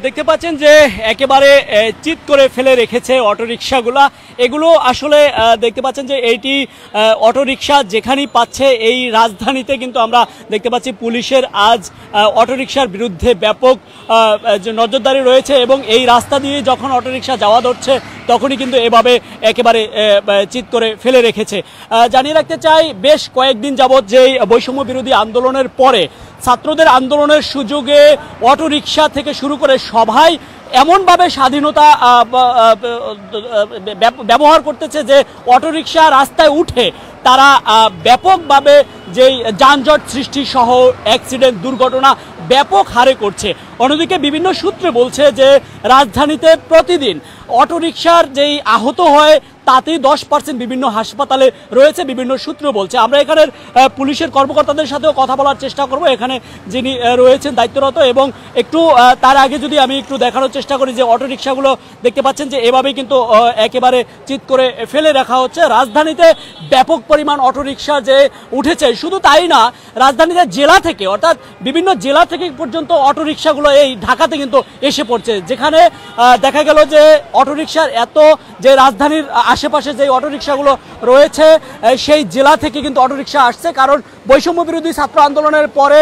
দেখতে পাচ্ছেন যে একেবারে চিৎ করে ফেলে রেখেছে অটোরিকশাগুলা। এগুলো আসলে দেখতে পাচ্ছেন যে এইটি অটোরিকশা যেখানেই পাচ্ছে এই রাজধানীতে কিন্তু আমরা দেখতে পাচ্ছি পুলিশের আজ অটোরিকশার বিরুদ্ধে ব্যাপক নজরদারি রয়েছে এবং এই রাস্তা দিয়ে যখন অটোরিকশা যাওয়া ধরছে তখনই কিন্তু এভাবে একেবারে চিৎ করে ফেলে রেখেছে। জানিয়ে রাখতে চাই বেশ কয়েকদিন যাবৎ যেই বৈষম্য বিরোধী আন্দোলনের পরে ছাত্রদের আন্দোলনের সুযোগে অটোরিকশা থেকে শুরু করে সবাই এমনভাবে স্বাধীনতা ব্যবহার করতেছে যে অটোরিকশা রাস্তায় উঠে তারা ব্যাপকভাবে যেই যানজট সৃষ্টি সহ অ্যাক্সিডেন্ট দুর্ঘটনা ব্যাপক হারে করছে। অন্যদিকে বিভিন্ন সূত্রে বলছে যে রাজধানীতে প্রতিদিন অটোরিকশার যেই আহত হয় তাতেই 10% বিভিন্ন হাসপাতালে রয়েছে, বিভিন্ন সূত্র বলছে। আমরা এখানের পুলিশের কর্মকর্তাদের সাথেও কথা বলার চেষ্টা করব, এখানে যিনি রয়েছেন দায়িত্বরত। এবং একটু তার আগে যদি আমি একটু দেখানোর চেষ্টা করি যে অটোরিকশাগুলো দেখতে পাচ্ছেন যে এভাবেই কিন্তু একেবারে চিৎ করে ফেলে রাখা হচ্ছে। রাজধানীতে ব্যাপক পরিমাণ অটোরিকশা যে উঠেছে, শুধু তাই না, রাজধানীতে জেলা থেকে অর্থাৎ বিভিন্ন জেলা থেকে পর্যন্ত অটোরিকশাগুলো এই ঢাকাতে কিন্তু এসে পড়ছে, যেখানে দেখা গেল যে অটোরিকশার এত যে রাজধানীর আশেপাশে যে অটোরিকশাগুলো রয়েছে সেই জেলা থেকে কিন্তু অটোরিকশা আসছে। কারণ বৈষম্য বিরোধী ছাত্র আন্দোলনের পরে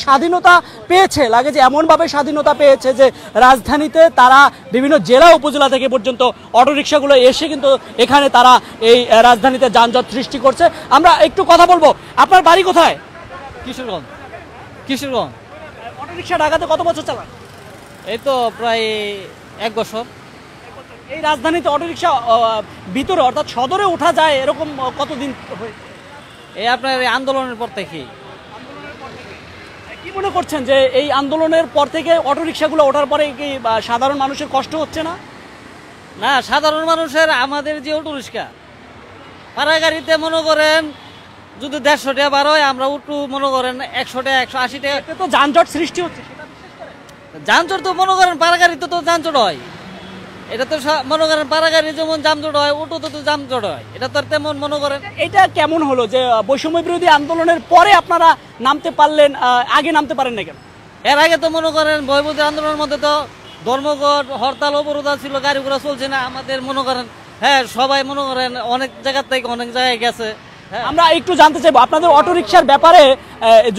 স্বাধীনতা পেয়েছে, লাগে যে এমনভাবে স্বাধীনতা পেয়েছে যে রাজধানীতে তারা বিভিন্ন জেলা উপজেলা থেকে পর্যন্ত অটোরিকশাগুলো এসে কিন্তু এখানে তারা এই রাজধানীতে যানজট সৃষ্টি করছে। আমরা একটু কথা বলবো। আপনার বাড়ি কোথায়? কিশোরগঞ্জ। অটোরিকশা ঢাকাতে কত বছর চালান? এই তো প্রায় 1 বছর। এই রাজধানীতে অটোরিকশা ভিতরে অর্থাৎ সদরে ওঠা যায় এরকম কতদিন? এই আপনার আন্দোলনের পর থেকে। কি মনে করছেন যে এই আন্দোলনের পর থেকে অটোরিকশাগুলো ওঠার পরে কি সাধারণ মানুষের কষ্ট হচ্ছে না? না, সাধারণ মানুষের আমাদের যে অটোরিকশা ভাড়া গাড়িতে মনে করেন যদি 150 টাকা বার হয়, আমরা উঠু মনে করেন 100 টাকা 180 টাকা। তো যানজট সৃষ্টি হচ্ছে। যানজট তো মনে করেন পাড়া গাড়িতে তো যানজট হয়, এটা তো মনে করেন পাড়া গাড়ি যেমন যানজট হয় অটোতে তো যানজট হয়, এটা তো তেমন মনে করেন। এটা কেমন হলো যে বৈষম্য বিরোধী আন্দোলনের পরে আপনারা নামতে পারলেন, আগে নামতে পারেন না কেন? এর আগে তো মনে করেন বৈষম্য আন্দোলনের মধ্যে তো ধর্মঘট হরতাল অবরোধ ছিল, গাড়ি ঘোড়া চলছে না আমাদের মনে করেন। হ্যাঁ, সবাই মনে করেন অনেক জায়গা থেকে অনেক জায়গায় গেছে। আমরা একটু জানতে চাইবো আপনাদের অটোরিকশার ব্যাপারে,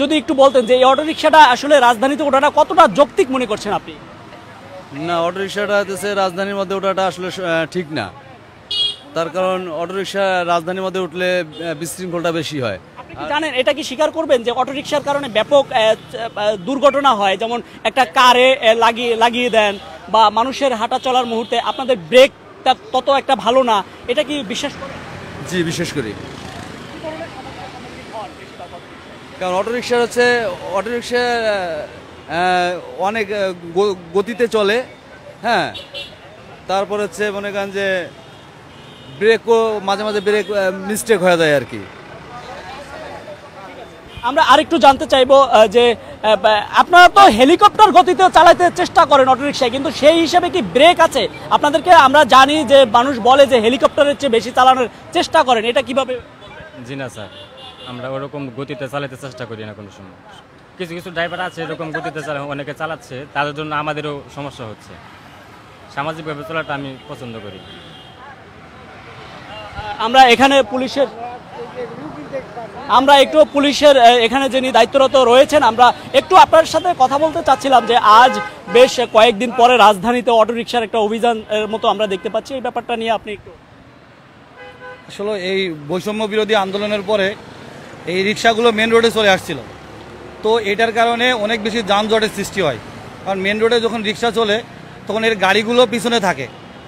যদি একটু বলতেন যে এই অটোরিকশাটা আসলে রাজধানীতে ওঠাটা কতটা যৌক্তিক মনে করছেন আপনি? না, অটোরিকশাটা হচ্ছে রাজধানীর মধ্যে ওঠাটা আসলে ঠিক না। তার কারণ অটোরিকশা রাজধানীর মধ্যে উঠলে বিশৃঙ্খলটা বেশি হয়। আপনি কি জানেন, এটা কি স্বীকার করবেন যে অটোরিকশার কারণে ব্যাপক দুর্ঘটনা হয়? যেমন একটা কারে লাগিয়ে দেন বা মানুষের হাঁটা চলার মুহূর্তে আপনাদের ব্রেকটা তত একটা ভালো না, এটা কি বিশ্বাস করেন? জি, বিশেষ করি। কারণ অটোরিকশা অনেক গতিতে চলে। হ্যাঁ, তারপর হচ্ছে মনে করেন যে ব্রেকও মাঝে মাঝে ব্রেক মিস্টেক হয়ে যায় আর কি। আমরা আরেকটু জানতে চাইবো যে আপনারা তো হেলিকপ্টার গতিতে চালাতে চেষ্টা করেন অটোরিকশায়, কিন্তু সেই হিসাবে কি ব্রেক আছে আপনাদেরকে? আমরা জানি যে মানুষ বলে যে হেলিকপ্টারের চেয়ে বেশি চালানোর চেষ্টা করেন, এটা কিভাবে? জি না স্যার, আমরা ওরকম গতিতে চালাতে চেষ্টা করি না কোনো সময়। কিছু কিছু ড্রাইভার আছে এরকম গতিতে অনেকে চালাচ্ছে, তাদের জন্য আমাদেরও সমস্যা হচ্ছে। সামাজিকভাবে চলাটা আমি পছন্দ করি। আমরা এখানে পুলিশের এখানে যিনি দায়িত্বরত রয়েছেন, আমরা একটু আপনার সাথে কথা বলতে চাচ্ছিলাম যে আজ বেশ কয়েকদিন পরে রাজধানীতে অটোরিকশার একটা অভিযানের মতো আমরা দেখতে পাচ্ছি, এই ব্যাপারটা নিয়ে আপনি একটু। আসলে এই বৈষম্য বিরোধী আন্দোলনের পরে এই রিক্সাগুলো মেন রোডে চলে আসছিল, তো এটার কারণে অনেক বেশি যানজটের সৃষ্টি হয়। কারণ মেন রোডে যখন রিক্সা চলে তখন এর গাড়িগুলো পিছনে থাকে,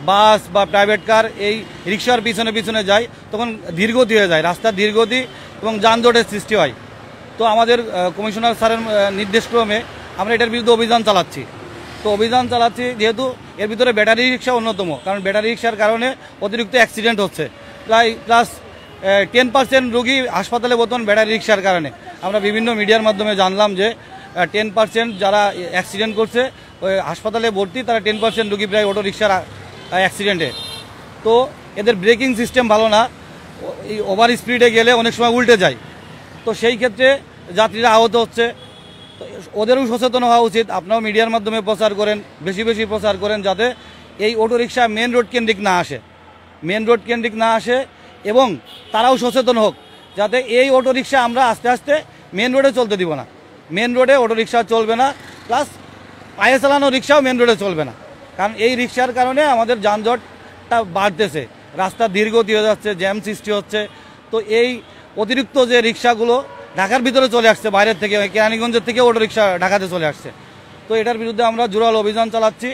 বাস বা প্রাইভেট কার এই রিক্সার পিছনে যায়, তখন ধীরগতি হয়ে যায়, রাস্তার ধীরগতি এবং যানজটের সৃষ্টি হয়। তো আমাদের কমিশনার স্যারের নির্দেশক্রমে আমরা এটার বিরুদ্ধে অভিযান চালাচ্ছি। যেহেতু এর ভিতরে ব্যাটারি রিক্সা অন্যতম, কারণ ব্যাটারি রিক্সার কারণে অতিরিক্ত অ্যাক্সিডেন্ট হচ্ছে। প্লাস 10% রোগী হাসপাতালে বর্তমান ব্যাটারি রিক্সার কারণে। আমরা বিভিন্ন মিডিয়ার মাধ্যমে জানলাম যে 10% যারা অ্যাক্সিডেন্ট করছে ওই হাসপাতালে ভর্তি, তারা 10% রোগী প্রায় অটো রিক্সার অ্যাক্সিডেন্টে। তো এদের ব্রেকিং সিস্টেম ভালো না, এই ওভার স্পিডে গেলে অনেক সময় উল্টে যায়, তো সেই ক্ষেত্রে যাত্রীরা আহত হচ্ছে। তো ওদেরও সচেতন হওয়া উচিত। আপনারাও মিডিয়ার মাধ্যমে প্রচার করেন, বেশি বেশি প্রচার করেন, যাতে এই অটোরিকশা মেন রোড কেন্দ্রিক না আসে, মেন রোড কেন্দ্রিক না আসে, এবং তারাও সচেতন হোক যাতে এই অটোরিকশা আমরা আস্তে আস্তে মেন রোডে চলতে দিব না। মেন রোডে অটোরিকশা চলবে না, প্লাস পায়ে চালানো রিক্সাও মেন রোডে চলবে না, কারণ এই রিক্সার কারণে আমাদের যানজটটা বাড়তেছে, রাস্তা দীর্ঘতি হয়ে যাচ্ছে, জ্যাম সৃষ্টি হচ্ছে। তো এই অতিরিক্ত যে রিক্সাগুলো ঢাকার ভিতরে চলে আসছে, বাইরের থেকে কেরানীগঞ্জের থেকে অটোরিকশা ঢাকাতে চলে আসছে। তো এটার বিরুদ্ধে আমরা জোরাল অভিযান চালাচ্ছি,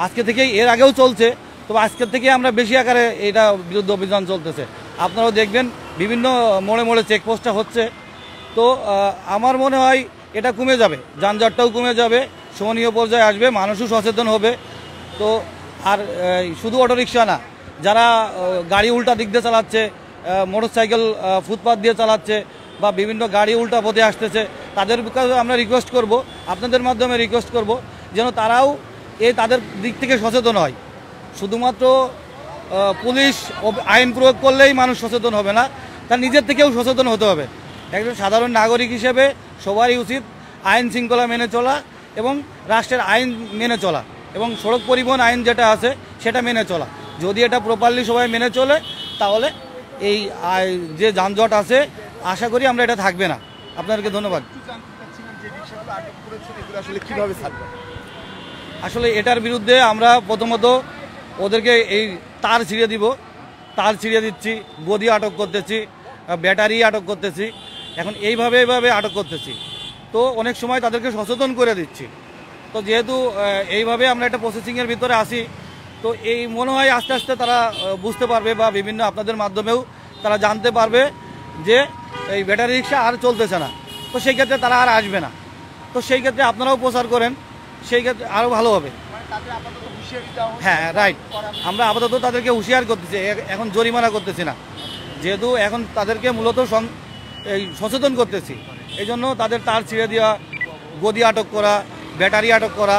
আজকে থেকেই, এর আগেও চলছে, তবে আজকের থেকে আমরা বেশি আকারে এটা বিরুদ্ধে অভিযান চলতেছে। আপনারাও দেখবেন বিভিন্ন মোড়ে মোড়ে চেকপোস্টটা হচ্ছে। তো আমার মনে হয় এটা কমে যাবে, যানজটটাও কমে যাবে, সহনীয় পর্যায়ে আসবে, মানুষও সচেতন হবে। তো আর শুধু অটোরিকশা না, যারা গাড়ি উল্টা দিক দিয়ে চালাচ্ছে, মোটরসাইকেল ফুটপাথ দিয়ে চালাচ্ছে, বা বিভিন্ন গাড়ি উল্টা পথে আসতেছে, তাদের কাছে আমরা রিকোয়েস্ট করব, আপনাদের মাধ্যমে রিকোয়েস্ট করব, যেন তারাও তাদের দিক থেকে সচেতন হয়। শুধুমাত্র পুলিশ আইন প্রয়োগ করলেই মানুষ সচেতন হবে না, তার নিজের থেকেও সচেতন হতে হবে। একজন সাধারণ নাগরিক হিসেবে সবারই উচিত আইন শৃঙ্খলা মেনে চলা এবং রাষ্ট্রের আইন মেনে চলা, এবং সড়ক পরিবহন আইন যেটা আছে সেটা মেনে চলা। যদি এটা প্রপারলি সবাই মেনে চলে, তাহলে এই যে যানজট আছে, আশা করি আমরা এটা থাকবে না। আপনাদেরকে ধন্যবাদ। আসলে এটার বিরুদ্ধে আমরা প্রথমত ওদেরকে এই তার ছিঁড়ে দিব, তার ছিঁড়ে দিচ্ছি, গদি আটক করতেছি, ব্যাটারি আটক করতেছি, এখন এইভাবে আটক করতেছি। তো অনেক সময় তাদেরকে সচেতন করে দিচ্ছি। তো যেহেতু এইভাবে আমরা একটা প্রসেসিংয়ের ভিতরে আসি, তো এই মনে হয় আস্তে আস্তে তারা বুঝতে পারবে, বা বিভিন্ন আপনাদের মাধ্যমেও তারা জানতে পারবে যে এই ব্যাটারি রিক্সা আর চলতেছে না। তো সেই ক্ষেত্রে তারা আর আসবে না। তো সেই ক্ষেত্রে আপনারাও প্রচার করেন, সেই ক্ষেত্রে আরও ভালো হবে। হ্যাঁ, রাইট। আমরা আপাতত তাদেরকে হুঁশিয়ার করতেছি, এখন জরিমানা করতেছি না, যেহেতু এখন তাদেরকে মূলত এই সচেতন করতেছি। এই জন্য তাদের তার ছিঁড়ে দেওয়া, গদি আটক করা, ব্যাটারি আটক করা,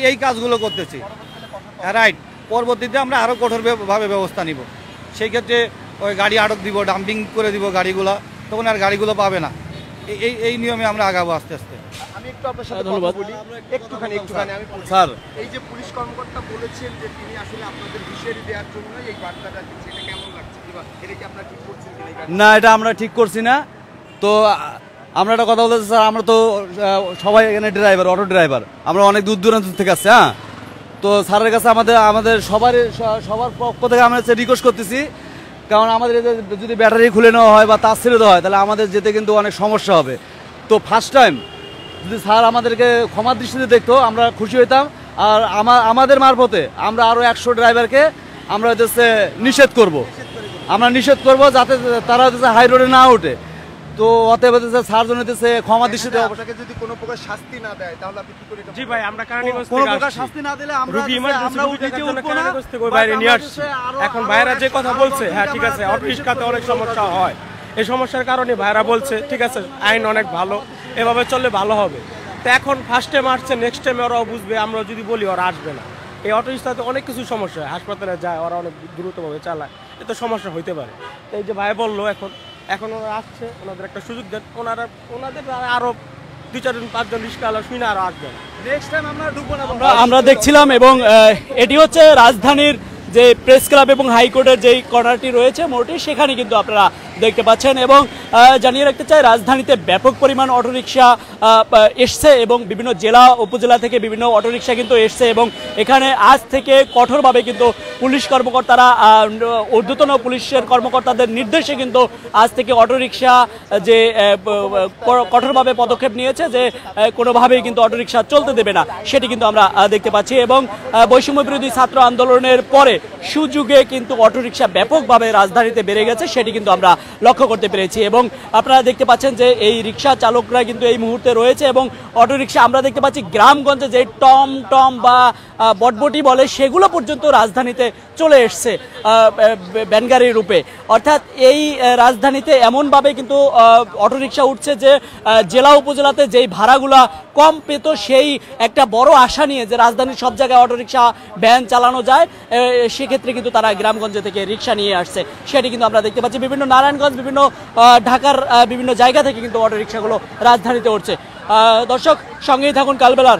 এই কাজগুলো করতেছি। রাইট। পরবর্তীতে আমরা আরও কঠোরভাবে ব্যবস্থা নিব। সেই ক্ষেত্রে ওই গাড়ি আটক দিব, ডাম্পিং করে দিব গাড়িগুলো, তখন আর গাড়িগুলো পাবে না। এই নিয়মে আমরা আগাবো আস্তে আস্তে। আমি একটু আপনার সাথে কথা বলি, একটুখানি আমি স্যার, এই যে পুলিশ কর্মকর্তা বলেছেন যে তিনি আসলে আপনাদের হুঁশিয়ারি দেওয়ার জন্য এই বার্তাটা দিচ্ছেন, এটা কেমন লাগছে? এটা কি আপনারা ঠিক করছেন কিনা? না, এটা আমরা ঠিক করছি না। তো আমরা একটা কথা বলতেছি স্যার, আমরা তো সবাই এখানে ড্রাইভার, অটো ড্রাইভার, আমরা অনেক দূর দূরান্ত থেকে আসছি। হ্যাঁ, তো স্যারের কাছে আমাদের সবার পক্ষ থেকে আমরা রিকোয়েস্ট করতেছি, কারণ আমাদের যদি ব্যাটারি খুলে নেওয়া হয় বা তার ছেড়ে দেওয়া হয়, তাহলে আমাদের যেতে কিন্তু অনেক সমস্যা হবে। তো ফার্স্ট টাইম যদি স্যার আমাদেরকে ক্ষমার দৃষ্টিতে দেখতো, আমরা খুশি হইতাম। আর আমাদের মারফতে আমরা আরও 100 ড্রাইভারকে আমরা হচ্ছে নিষেধ করব, যাতে তারা হচ্ছে হাই রোডে না ওঠে। তো অতএব স্যার জন্য ক্ষমা দৃষ্টিতে আপনাকে যদি কোনো প্রকার শাস্তি না দেয়, তাহলে আপনি কি করে? জি ভাই, আমরা কেরানীগঞ্জ কোনো থেকে প্রকার আসছি। শাস্তি না দিলে আমরা রোগী ইমার্জেন্সি উঠিতে উঠবো না, কেরানীগঞ্জ থেকে ওই বাইরে নিয়ে আসছি। এখন ভাইরা যে কথা বলছে, হ্যাঁ ঠিক আছে, অটো রিক্সাতে অনেক সমস্যা হয়, এই সমস্যার কারণে ভাইরা বলছে ঠিক আছে, আইন অনেক ভালো, এভাবে চললে ভালো হবে। তো এখন ফার্স্ট টাইম আসছে, নেক্সট টাইম ওরাও বুঝবে, আমরা যদি বলি ওরা আসবে না। এই অটো রিক্সাতে অনেক কিছু সমস্যা হয়, হাসপাতালে যায়, ওরা অনেক দ্রুতভাবে চালায়, এতে সমস্যা হইতে পারে। তো এই যে ভাই বললো, এখন ওরা আসছে, ওনাদের একটা সুযোগ দেন, ওনাদের আরো 2-4 জন 5 জন রিক্সা আলো শুনে আরো আসবেন। নেক্সট টাইম আমরা ঢুকবো না। আমরা দেখছিলাম, এবং এটি হচ্ছে রাজধানীর যে প্রেস ক্লাব এবং হাইকোর্টের যেই কর্নারটি রয়েছে মোড়টি, সেখানে কিন্তু আপনারা দেখতে পাচ্ছেন। এবং জানিয়ে রাখতে চাই, রাজধানীতে ব্যাপক পরিমাণ অটোরিকশা এসছে, এবং বিভিন্ন জেলা উপজেলা থেকে বিভিন্ন অটোরিকশা কিন্তু এসছে, এবং এখানে আজ থেকে কঠোরভাবে কিন্তু পুলিশ কর্মকর্তারা, ঊর্ধ্বতন পুলিশের কর্মকর্তাদের নির্দেশে কিন্তু আজ থেকে অটোরিকশা যে কঠোরভাবে পদক্ষেপ নিয়েছে, যে কোনোভাবেই কিন্তু অটোরিকশা চলতে দেবে না, সেটি কিন্তু আমরা দেখতে পাচ্ছি। এবং বৈষম্য বিরোধী ছাত্র আন্দোলনের পরে সুযোগে কিন্তু অটোরিকশা ব্যাপকভাবে রাজধানীতে বেড়ে গেছে, সেটি কিন্তু আমরা লক্ষ্য করতে পেরেছি। এবং আপনারা দেখতে পাচ্ছেন যে এই রিক্সা চালকরা কিন্তু এই মুহূর্তে রয়েছে, এবং অটোরিকশা আমরা দেখতে পাচ্ছি গ্রামগঞ্জে যে টম বা বটবটি বলে, সেগুলো পর্যন্ত রাজধানীতে চলে এসছে ভ্যানগাড়ি রূপে। অর্থাৎ এই রাজধানীতে এমনভাবে কিন্তু অটোরিকশা উঠছে যে জেলা উপজেলাতে যেই ভাড়াগুলা কম পেত, সেই একটা বড় আশা নিয়ে যে রাজধানীর সব জায়গায় অটোরিকশা ভ্যান চালানো যায়, সেক্ষেত্রে কিন্তু তারা গ্রামগঞ্জ থেকে রিক্সা নিয়ে আসছে। সেটি কিন্তু আমরা দেখতে পাচ্ছি বিভিন্ন নারায়ণগঞ্জ, বিভিন্ন ঢাকার বিভিন্ন জায়গা থেকে কিন্তু অটোরিকশাগুলো রাজধানীতে উঠছে। দর্শক, সঙ্গেই থাকুন কালবেলার।